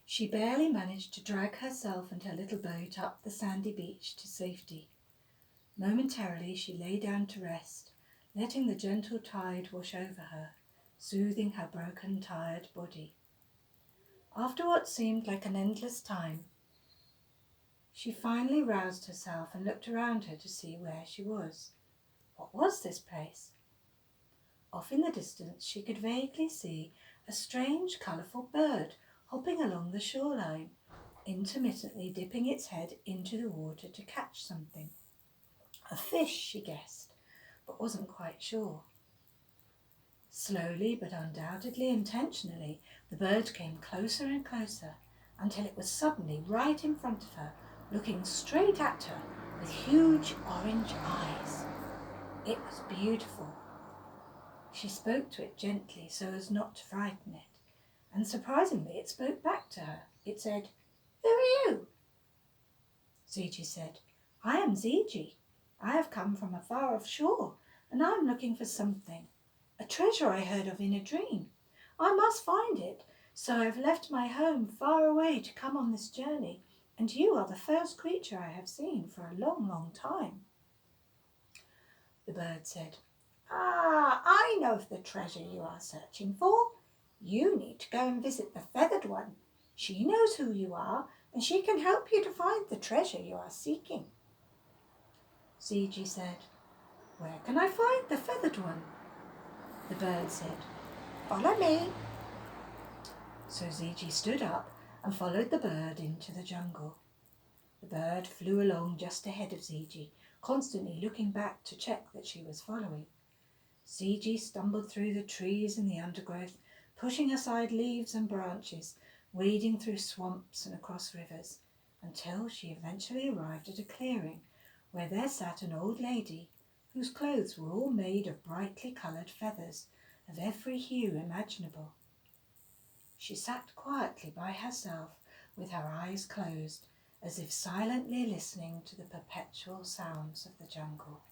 She barely managed to drag herself and her little boat up the sandy beach to safety. Momentarily she lay down to rest, letting the gentle tide wash over her, soothing her broken, tired body. After what seemed like an endless time, she finally roused herself and looked around her to see where she was. What was this place? Off in the distance she could vaguely see a strange, colourful bird hopping along the shoreline, intermittently dipping its head into the water to catch something. A fish, she guessed, but wasn't quite sure. Slowly but undoubtedly intentionally, the bird came closer and closer until it was suddenly right in front of her, looking straight at her with huge orange eyes. It was beautiful. She spoke to it gently so as not to frighten it, and surprisingly it spoke back to her. It said, "Who are you?" Ziji said, "I am Ziji. I have come from a far off shore, and I am looking for something. A treasure I heard of in a dream. I must find it, so I have left my home far away to come on this journey, and you are the first creature I have seen for a long, long time." The bird said, I know of the treasure you are searching for. You need to go and visit the feathered one. She knows who you are, and she can help you to find the treasure you are seeking." Ziji said, "Where can I find the feathered one?" The bird said, "Follow me." So Ziji stood up and followed the bird into the jungle. The bird flew along just ahead of Ziji, constantly looking back to check that she was following. Ziji stumbled through the trees and the undergrowth, pushing aside leaves and branches, wading through swamps and across rivers, until she eventually arrived at a clearing where there sat an old lady whose clothes were all made of brightly coloured feathers of every hue imaginable. She sat quietly by herself with her eyes closed, as if silently listening to the perpetual sounds of the jungle.